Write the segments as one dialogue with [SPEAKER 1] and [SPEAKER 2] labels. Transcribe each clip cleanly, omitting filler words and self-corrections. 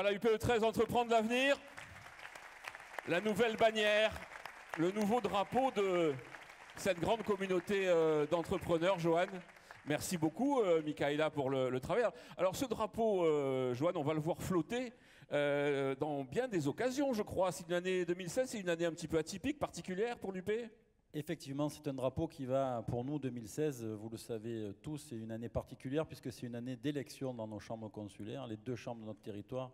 [SPEAKER 1] Voilà, UPE 13, entreprendre l'avenir. La nouvelle bannière, le nouveau drapeau de cette grande communauté d'entrepreneurs, Johan. Merci beaucoup, Michaela, pour le travail. Alors, ce drapeau, Johan, on va le voir flotter dans bien des occasions, je crois. C'est une année 2016, c'est une année un petit peu atypique, particulière pour l'UP.
[SPEAKER 2] Effectivement, c'est un drapeau qui va, pour nous, 2016, vous le savez tous, c'est une année particulière puisque c'est une année d'élection dans nos chambres consulaires, les deux chambres de notre territoire,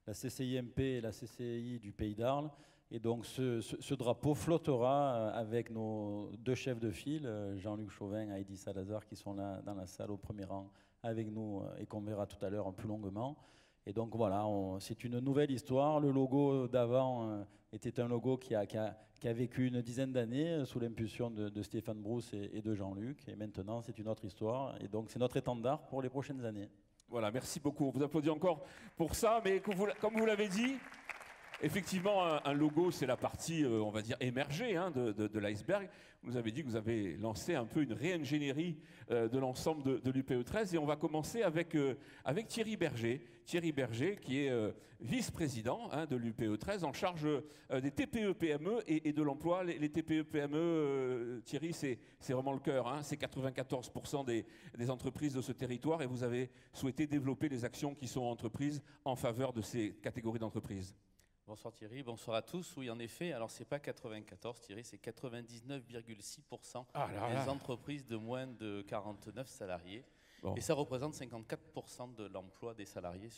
[SPEAKER 2] la CCIMP et la CCI du Pays d'Arles. Et donc ce drapeau flottera avec nos deux chefs de file, Jean-Luc Chauvin et Heidi Salazar, qui sont là dans la salle au premier rang avec nous et qu'on verra tout à l'heure plus longuement. Et donc voilà, c'est une nouvelle histoire. Le logo d'avant était un logo qui a vécu une dizaine d'années sous l'impulsion de Stéphane Brousse et de Jean-Luc. Et maintenant, c'est une autre histoire. Et donc, c'est notre étendard pour les prochaines années.
[SPEAKER 1] Voilà, merci beaucoup. On vous applaudit encore pour ça. Mais comme vous l'avez dit, effectivement, un logo, c'est la partie, on va dire, émergée de l'iceberg. Vous nous avez dit que vous avez lancé un peu une réingénierie de l'ensemble de l'UPE 13. Et on va commencer avec Thierry Berger. Thierry Berger, qui est vice-président de l'UPE 13, en charge des TPE-PME et de l'emploi. Les TPE-PME, Thierry, c'est vraiment le cœur. C'est 94% des entreprises de ce territoire. Et vous avez souhaité développer les actions qui sont entreprises en faveur de ces catégories d'entreprises.
[SPEAKER 3] Bonsoir Thierry, bonsoir à tous. Oui, en effet, alors c'est pas 94 Thierry, c'est 99,6% des entreprises de moins de 49 salariés. Bon. Et ça représente 54% de l'emploi des salariés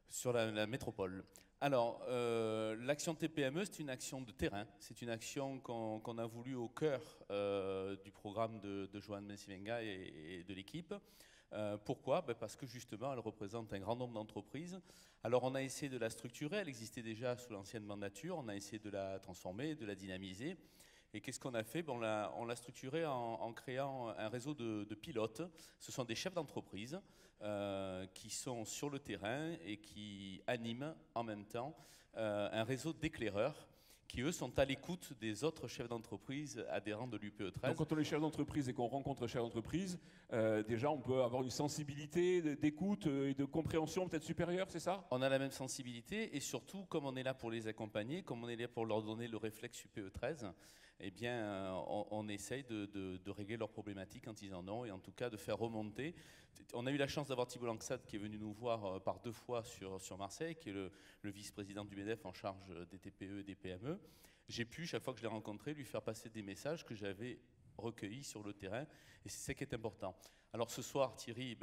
[SPEAKER 3] sur la métropole. Alors, l'action TPME, c'est une action de terrain. C'est une action qu'on a voulu au cœur du programme de Johan Mensivenga et de l'équipe. Pourquoi? Parce que justement, elle représente un grand nombre d'entreprises. Alors, on a essayé de la structurer. Elle existait déjà sous l'ancienne mandature. On a essayé de la transformer, de la dynamiser. Et qu'est-ce qu'on a fait? On l'a structurée en créant un réseau de pilotes. Ce sont des chefs d'entreprise qui sont sur le terrain et qui animent en même temps un réseau d'éclaireurs qui, eux, sont à l'écoute des autres chefs d'entreprise adhérents de l'UPE 13.
[SPEAKER 1] Donc, quand on est chef d'entreprise et qu'on rencontre un chef d'entreprise, déjà, on peut avoir une sensibilité d'écoute et de compréhension peut-être supérieure, c'est ça?
[SPEAKER 3] On a la même sensibilité et surtout, comme on est là pour les accompagner, comme on est là pour leur donner le réflexe UPE 13, eh bien, on essaye de régler leurs problématiques quand ils en ont et en tout cas de faire remonter. On a eu la chance d'avoir Thibault Langsat qui est venu nous voir par 2 fois sur Marseille, qui est le vice-président du MEDEF en charge des TPE et des PME. J'ai pu, chaque fois que je l'ai rencontré, lui faire passer des messages que j'avais recueillis sur le terrain, et c'est ça qui est important. Alors ce soir, Thierry,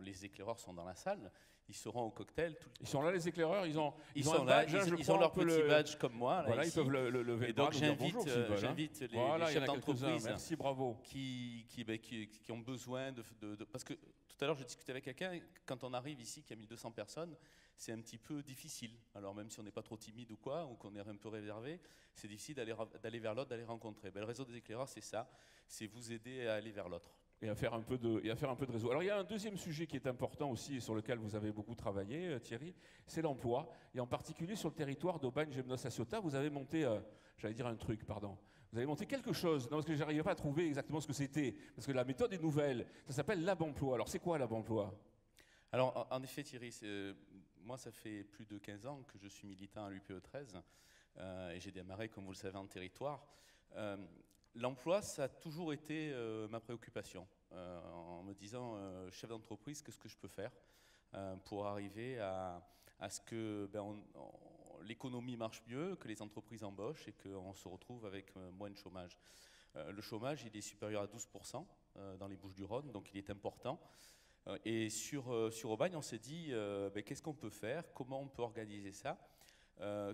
[SPEAKER 3] les éclaireurs sont dans la salle, ils seront au cocktail.
[SPEAKER 1] Ils sont là, les éclaireurs, ils ont
[SPEAKER 3] un badge, ils ont leur petit badge comme moi.
[SPEAKER 1] Voilà, ils peuvent le lever.
[SPEAKER 3] Et donc j'invite les chefs d'entreprise
[SPEAKER 1] merci, bravo.
[SPEAKER 3] qui ont besoin parce que tout à l'heure je discutais avec quelqu'un, quand on arrive ici, qu'il y a 1200 personnes, c'est un petit peu difficile. Alors même si on n'est pas trop timide ou quoi, ou qu'on est un peu réservé, c'est difficile d'aller vers l'autre, d'aller rencontrer. Le réseau des éclaireurs, c'est ça, c'est vous aider à aller vers l'autre.
[SPEAKER 1] Et à faire un peu de réseau. Alors il y a un deuxième sujet qui est important aussi et sur lequel vous avez beaucoup travaillé, Thierry, c'est l'emploi. Et en particulier sur le territoire d'Aubagne, Gémenos, Ciotat, vous avez monté, j'allais dire un truc, pardon. Vous avez monté quelque chose, non, parce que je n'arrivais pas à trouver exactement ce que c'était, parce que la méthode est nouvelle. Ça s'appelle Lab-Emploi. Alors c'est quoi Lab-Emploi?
[SPEAKER 3] Alors en effet Thierry, moi ça fait plus de 15 ans que je suis militant à l'UPE 13 et j'ai démarré, comme vous le savez, en territoire. L'emploi, ça a toujours été ma préoccupation, en me disant, chef d'entreprise, qu'est-ce que je peux faire pour arriver à ce que l'économie marche mieux, que les entreprises embauchent et qu'on se retrouve avec moins de chômage. Le chômage, il est supérieur à 12% dans les Bouches-du-Rhône, donc il est important. Et sur Aubagne, on s'est dit, qu'est-ce qu'on peut faire, comment on peut organiser ça,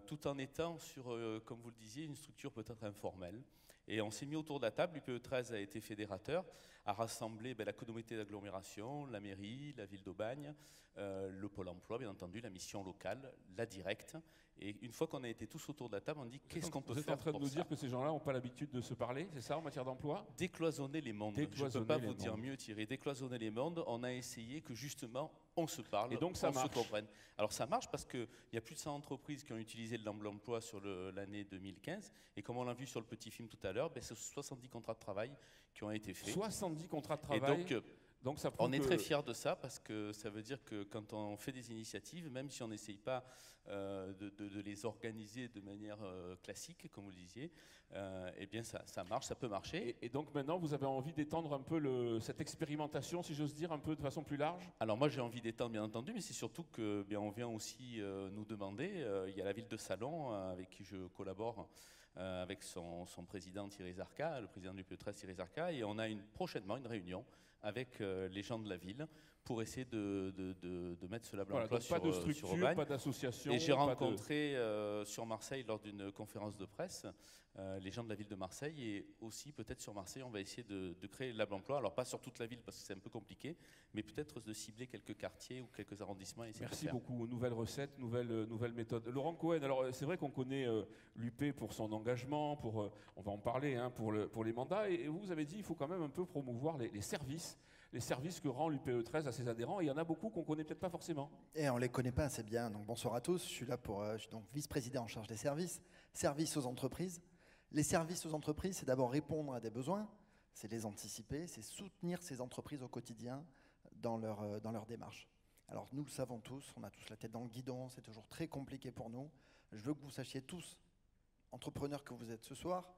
[SPEAKER 3] tout en étant sur, comme vous le disiez, une structure peut-être informelle. Et on s'est mis autour de la table, l'UPE 13 a été fédérateur, a rassemblé la communauté d'agglomération, la mairie, la ville d'Aubagne, le pôle emploi, bien entendu, la mission locale, la directe. Et une fois qu'on a été tous autour de la table, on dit qu'est-ce qu'on peut faire.
[SPEAKER 1] Vous êtes en train de nous dire que ces gens-là n'ont pas l'habitude de se parler, c'est ça, en matière d'emploi?
[SPEAKER 3] Décloisonner les mondes. Je ne peux pas vous dire mieux, Thierry. Décloisonner les mondes, on a essayé que justement on se parle,
[SPEAKER 1] et donc ça
[SPEAKER 3] se comprenne. Alors ça marche parce qu'il y a plus de 100 entreprises qui ont utilisé l'emploi sur l'année 2015. Et comme on l'a vu sur le petit film tout à l'heure, c'est 70 contrats de travail qui ont été faits.
[SPEAKER 1] 70 contrats de travail.
[SPEAKER 3] Et donc,
[SPEAKER 1] Donc ça prouve
[SPEAKER 3] On est
[SPEAKER 1] que-
[SPEAKER 3] très fiers de ça parce que ça veut dire que quand on fait des initiatives, même si on n'essaye pas de les organiser de manière classique, comme vous le disiez, eh bien ça marche, ça peut marcher.
[SPEAKER 1] Et donc maintenant, vous avez envie d'étendre un peu cette expérimentation, si j'ose dire, un peu de façon plus large?
[SPEAKER 3] Alors moi j'ai envie d'étendre bien entendu, mais c'est surtout que bien, on vient aussi nous demander, il y a la ville de Salon avec qui je collabore, avec son président Thierry Zarca, le président du PE13 Thierry Zarca, et on a prochainement une réunion avec les gens de la ville pour essayer de mettre ce label
[SPEAKER 1] Voilà,
[SPEAKER 3] emploi
[SPEAKER 1] donc pas de
[SPEAKER 3] sur
[SPEAKER 1] structure,
[SPEAKER 3] Aubagne.
[SPEAKER 1] pas d'association.
[SPEAKER 3] Et j'ai
[SPEAKER 1] pas de-
[SPEAKER 3] rencontré sur Marseille lors d'une conférence de presse les gens de la ville de Marseille, et aussi peut-être sur Marseille on va essayer de créer le Lab Emploi, alors pas sur toute la ville parce que c'est un peu compliqué, mais peut-être de cibler quelques quartiers ou quelques arrondissements et essayer de
[SPEAKER 1] Merci
[SPEAKER 3] faire.
[SPEAKER 1] beaucoup. Nouvelle recette, nouvelle méthode. Laurent Cohen, alors c'est vrai qu'on connaît l'UP pour son engagement, on va en parler, hein, pour les mandats, et vous avez dit il faut quand même un peu promouvoir les services que rend l'UPE13 à ses adhérents, et il y en a beaucoup qu'on connaît peut-être pas forcément.
[SPEAKER 4] Et on ne les connaît pas assez bien. Donc bonsoir à tous. Je suis là je suis donc vice-président en charge des services. Services aux entreprises. Les services aux entreprises, c'est d'abord répondre à des besoins, c'est les anticiper, c'est soutenir ces entreprises au quotidien dans leur démarche. Alors nous le savons tous, on a tous la tête dans le guidon, c'est toujours très compliqué pour nous. Je veux que vous sachiez tous, entrepreneurs que vous êtes ce soir,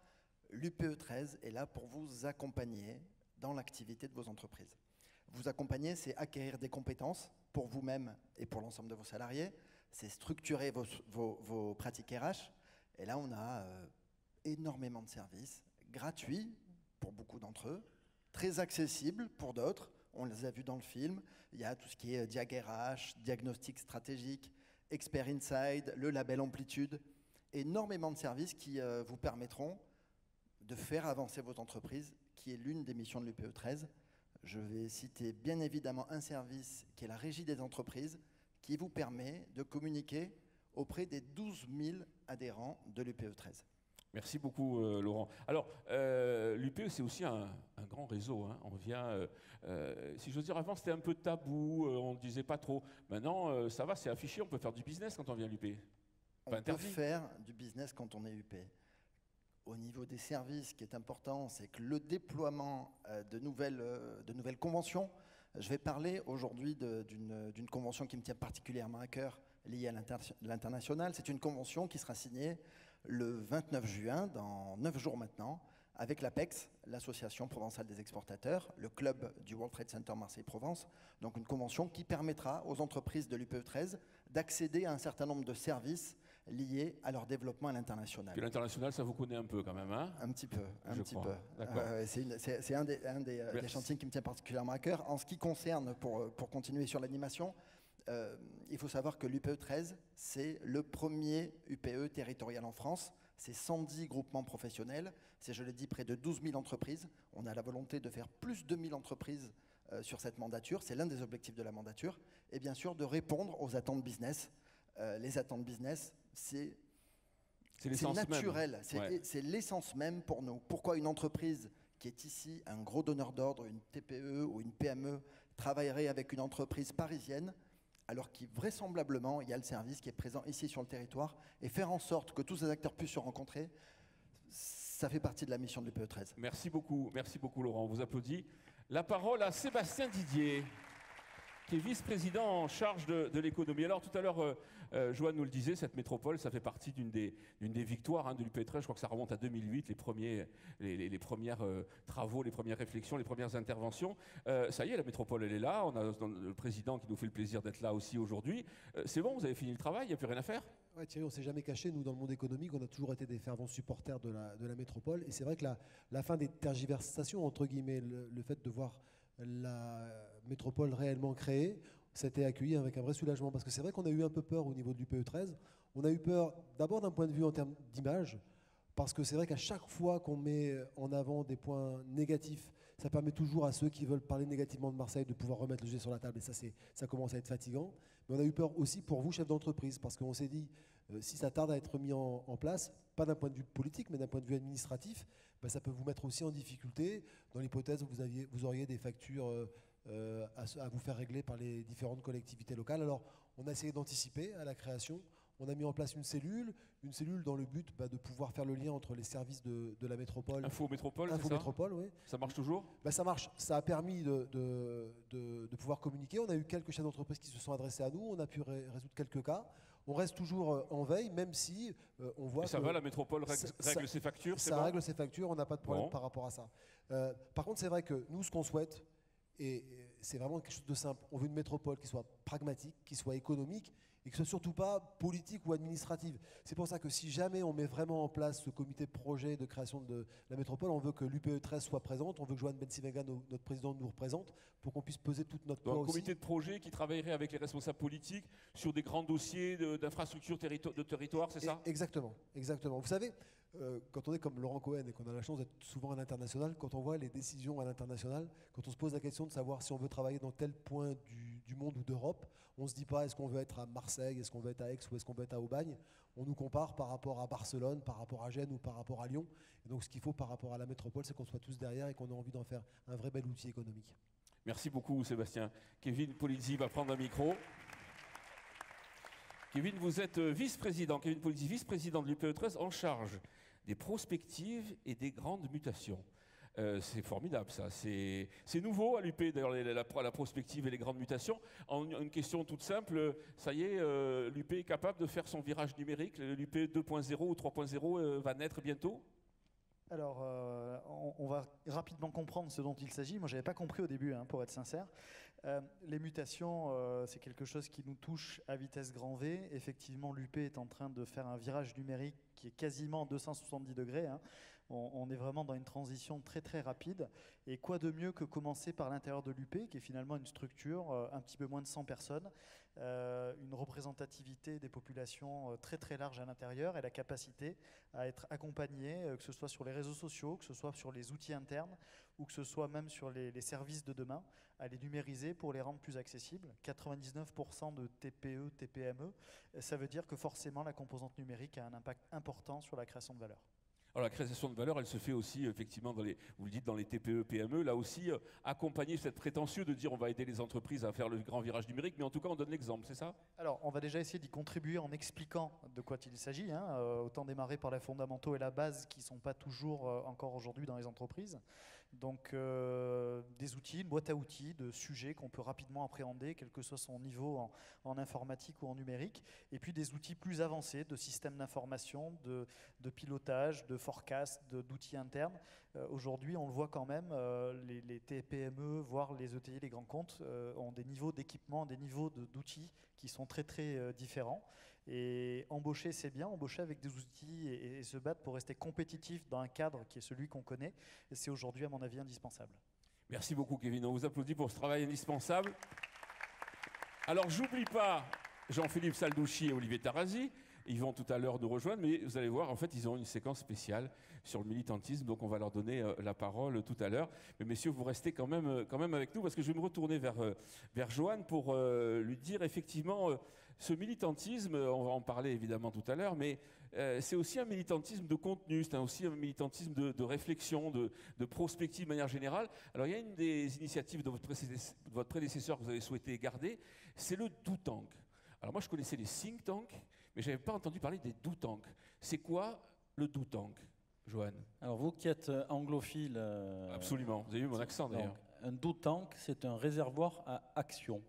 [SPEAKER 4] l'UPE13 est là pour vous accompagner dans l'activité de vos entreprises. Vous accompagner, c'est acquérir des compétences pour vous-même et pour l'ensemble de vos salariés, c'est structurer vos pratiques RH, et là on a énormément de services gratuits pour beaucoup d'entre eux, très accessibles pour d'autres. On les a vus dans le film. Il y a tout ce qui est Diag RH, diagnostic stratégique, Expert Inside, le label Amplitude. Énormément de services qui vous permettront de faire avancer votre entreprise, qui est l'une des missions de l'UPE13. Je vais citer bien évidemment un service qui est la régie des entreprises, qui vous permet de communiquer auprès des 12 000 adhérents de l'UPE13.
[SPEAKER 1] Merci beaucoup, Laurent. Alors, l'UPE, c'est aussi un grand réseau, hein. On vient, si j'ose dire, avant, c'était un peu tabou, on ne disait pas trop. Maintenant, ça va, c'est affiché, on peut faire du business quand on vient à l'UPE.
[SPEAKER 4] On peut faire du business quand on est UP. Au niveau des services, ce qui est important, c'est que le déploiement de nouvelles conventions, je vais parler aujourd'hui d'une convention qui me tient particulièrement à cœur, liée à l'international. C'est une convention qui sera signée le 29 juin, dans 9 jours maintenant, avec l'APEX, l'Association provençale des exportateurs, le club du World Trade Center Marseille-Provence. Donc une convention qui permettra aux entreprises de l'UPE13 d'accéder à un certain nombre de services liés à leur développement à l'international.
[SPEAKER 1] Puis l'international, ça vous connaît un peu quand même, hein?
[SPEAKER 4] Un petit peu, un petit peu.
[SPEAKER 1] D'accord.
[SPEAKER 4] C'est un des chantiers qui me tient particulièrement à cœur. En ce qui concerne, pour continuer sur l'animation, il faut savoir que l'UPE13, c'est le premier UPE territorial en France. C'est 110 groupements professionnels. C'est, je l'ai dit, près de 12 000 entreprises. On a la volonté de faire plus de 1000 entreprises sur cette mandature. C'est l'un des objectifs de la mandature. Et bien sûr, de répondre aux attentes business. Les attentes business, c'est naturel. C'est l'essence même pour nous. Pourquoi une entreprise qui est ici, un gros donneur d'ordre, une TPE ou une PME, travaillerait avec une entreprise parisienne, alors qu'il vraisemblablement, il y a le service qui est présent ici sur le territoire, et faire en sorte que tous ces acteurs puissent se rencontrer, ça fait partie de la mission de l'UPE13.
[SPEAKER 1] Merci beaucoup Laurent, on vous applaudit. La parole à Sébastien Didier, qui est vice-président en charge de l'économie. Alors tout à l'heure, Joanne nous le disait, cette métropole, ça fait partie d'une des victoires, hein, de l'UPE13. Je crois que ça remonte à 2008, les premiers travaux, les premières réflexions, les premières interventions. Ça y est, la métropole, elle est là. On a le président qui nous fait le plaisir d'être là aussi aujourd'hui. C'est bon, vous avez fini le travail, il n'y a plus rien à faire?
[SPEAKER 5] Ouais, Thierry, on ne s'est jamais caché, nous, dans le monde économique, on a toujours été des fervents supporters de la métropole. Et c'est vrai que la fin des tergiversations, entre guillemets, le fait de voir la métropole réellement créée, ça a été accueilli avec un vrai soulagement. Parce que c'est vrai qu'on a eu un peu peur au niveau de l'UPE13. On a eu peur d'abord d'un point de vue en termes d'image, parce que c'est vrai qu'à chaque fois qu'on met en avant des points négatifs, ça permet toujours à ceux qui veulent parler négativement de Marseille de pouvoir remettre le sujet sur la table. Et ça commence à être fatigant. Mais on a eu peur aussi pour vous, chef d'entreprise, parce qu'on s'est dit, si ça tarde à être mis en place, pas d'un point de vue politique, mais d'un point de vue administratif, ben ça peut vous mettre aussi en difficulté dans l'hypothèse où vous auriez des factures à vous faire régler par les différentes collectivités locales. Alors, on a essayé d'anticiper à la création. On a mis en place une cellule dans le but de pouvoir faire le lien entre les services de la métropole.
[SPEAKER 1] Infométropole, c'est ça ?
[SPEAKER 5] Infométropole, oui.
[SPEAKER 1] Ça marche toujours ?
[SPEAKER 5] Ça marche. Ça a permis de pouvoir communiquer. On a eu quelques chefs d'entreprise qui se sont adressés à nous. On a pu résoudre quelques cas. On reste toujours en veille, même si on voit
[SPEAKER 1] et ça va, la métropole règle ses factures, c'est
[SPEAKER 5] ça
[SPEAKER 1] bon
[SPEAKER 5] règle ses factures, on n'a pas de problème par rapport à ça. Par contre, c'est vrai que nous, ce qu'on souhaite, et c'est vraiment quelque chose de simple, on veut une métropole qui soit pragmatique, qui soit économique, et que ce soit surtout pas politique ou administrative. C'est pour ça que si jamais on met vraiment en place ce comité de projet de création de la métropole, on veut que l'UPE 13 soit présente, on veut que Johan Bensivenga, notre président, nous représente, pour qu'on puisse peser toute notre poids aussi.
[SPEAKER 1] Un comité de projet qui travaillerait avec les responsables politiques sur des grands dossiers d'infrastructures de territoire, c'est ça ?
[SPEAKER 5] Exactement, exactement. Vous savez, quand on est comme Laurent Cohen et qu'on a la chance d'être souvent à l'international, quand on voit les décisions à l'international, quand on se pose la question de savoir si on veut travailler dans tel point du monde ou d'Europe, on ne se dit pas est-ce qu'on veut être à Marseille, est-ce qu'on veut être à Aix ou est-ce qu'on veut être à Aubagne. On nous compare par rapport à Barcelone, par rapport à Gênes ou par rapport à Lyon. Et donc ce qu'il faut par rapport à la métropole, c'est qu'on soit tous derrière et qu'on ait envie d'en faire un vrai bel outil économique.
[SPEAKER 1] Merci beaucoup Sébastien. Kevin Polizzi va prendre un micro. Kevin, vous êtes vice-président, Kevin Polizzi, vice-président de l'UPE 13 en charge des prospectives et des grandes mutations. C'est formidable ça, c'est nouveau à l'UP d'ailleurs la prospective et les grandes mutations. Une question toute simple, ça y est, l'UP est capable de faire son virage numérique, l'UP 2.0 ou 3.0 va naître bientôt?
[SPEAKER 6] Alors, on va rapidement comprendre ce dont il s'agit. Moi, je n'avais pas compris au début, pour être sincère. Les mutations, c'est quelque chose qui nous touche à vitesse grand V. Effectivement, l'UP est en train de faire un virage numérique qui est quasiment 270 degrés. On est vraiment dans une transition très très rapide. Et quoi de mieux que commencer par l'intérieur de l'UP, qui est finalement une structure, un petit peu moins de 100 personnes, une représentativité des populations très très large à l'intérieur et la capacité à être accompagné, que ce soit sur les réseaux sociaux, que ce soit sur les outils internes ou que ce soit même sur les services de demain, à les numériser pour les rendre plus accessibles. 99% de TPE, TPME, ça veut dire que forcément la composante numérique a un impact important sur la création de valeur.
[SPEAKER 1] Alors la création de valeur, elle se fait aussi effectivement vous le dites, dans les TPE, PME, là aussi accompagner cette prétentieux de dire on va aider les entreprises à faire le grand virage numérique, mais en tout cas on donne l'exemple, c'est ça?
[SPEAKER 6] Alors on va déjà essayer d'y contribuer en expliquant de quoi il s'agit, autant démarrer par les fondamentaux et la base qui ne sont pas toujours encore aujourd'hui dans les entreprises. Donc des outils, une boîte à outils de sujets qu'on peut rapidement appréhender, quel que soit son niveau en informatique ou en numérique, et puis des outils plus avancés de systèmes d'information, de pilotage, de forecast, d'outils internes. Aujourd'hui, on le voit quand même, les TPME, voire les ETI, les grands comptes, ont des niveaux d'équipement, des niveaux d'outils qui sont très très différents. Et embaucher, c'est bien, embaucher avec des outils et se battre pour rester compétitif dans un cadre qui est celui qu'on connaît, c'est aujourd'hui, à mon avis, indispensable.
[SPEAKER 1] Merci beaucoup, Kevin. On vous applaudit pour ce travail indispensable. Alors, j'oublie pas Jean-Philippe Saldouchi et Olivier Tarazi. Ils vont tout à l'heure nous rejoindre, mais vous allez voir, en fait, ils ont une séquence spéciale sur le militantisme, donc on va leur donner la parole tout à l'heure. Mais messieurs, vous restez quand même avec nous, parce que je vais me retourner vers Johan pour lui dire effectivement, ce militantisme, on va en parler évidemment tout à l'heure, mais c'est aussi un militantisme de contenu, c'est aussi un militantisme de réflexion, de prospective de manière générale. Alors il y a une des initiatives de votre prédécesseur que vous avez souhaité garder, c'est le do tank. Alors moi je connaissais les think tanks, mais je n'avais pas entendu parler des do tank. C'est quoi le do tank, Johan?
[SPEAKER 2] Alors vous qui êtes anglophile...
[SPEAKER 1] Absolument, vous avez vu mon accent d'ailleurs.
[SPEAKER 2] Un do tank, c'est un réservoir à action.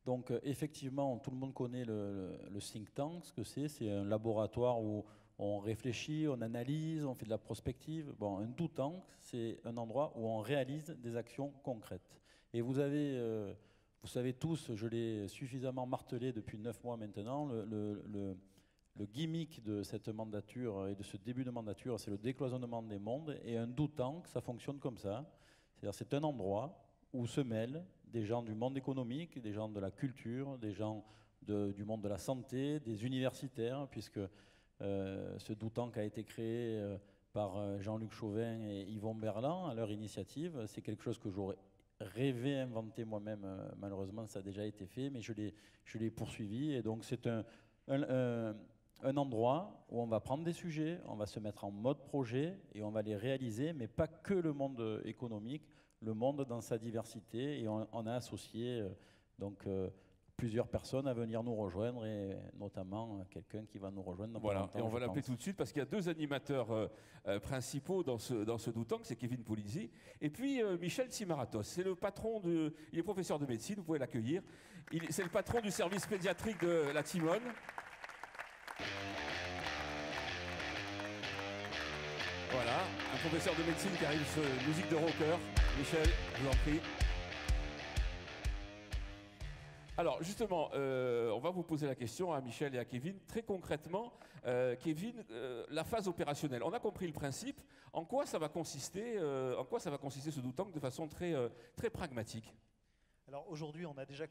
[SPEAKER 2] Donc effectivement, tout le monde connaît le think tank, ce que c'est un laboratoire où on réfléchit, on analyse, on fait de la prospective. Bon, un do tank, c'est un endroit où on réalise des actions concrètes. Et vous savez tous, je l'ai suffisamment martelé depuis 9 mois maintenant, le gimmick de cette mandature et de ce début de mandature, c'est le décloisonnement des mondes. Et un do tank, ça fonctionne comme ça. C'est-à-dire c'est un endroit où se mêlent des gens du monde économique, des gens de la culture, des gens du monde de la santé, des universitaires, puisque ce do tank a été créé par Jean-Luc Chauvin et Yvon Berland à leur initiative. C'est quelque chose que j'aurais rêvé inventer moi-même. Malheureusement, ça a déjà été fait, mais je l'ai poursuivi. Et donc, c'est un endroit où on va prendre des sujets, on va se mettre en mode projet et on va les réaliser, mais pas que le monde économique, le monde dans sa diversité. Et on a associé plusieurs personnes à venir nous rejoindre et notamment quelqu'un qui va nous rejoindre dans
[SPEAKER 1] Voilà,
[SPEAKER 2] pas longtemps,
[SPEAKER 1] et on va
[SPEAKER 2] je
[SPEAKER 1] l'appeler
[SPEAKER 2] pense.
[SPEAKER 1] tout de suite parce qu'il y a deux animateurs principaux dans ce Doutang, c'est Kevin Polizzi et puis Michel Tsimaratos. C'est le patron il est professeur de médecine, vous pouvez l'accueillir. C'est le patron du service pédiatrique de la Timone. Voilà, un professeur de médecine qui arrive sur musique de rocker. Michel, je vous en prie. Alors justement, on va vous poser la question à Michel et à Kevin. Très concrètement, Kevin, la phase opérationnelle, on a compris le principe. En quoi ça va consister ce Doutang de façon très pragmatique?
[SPEAKER 6] Alors aujourd'hui, on a déjà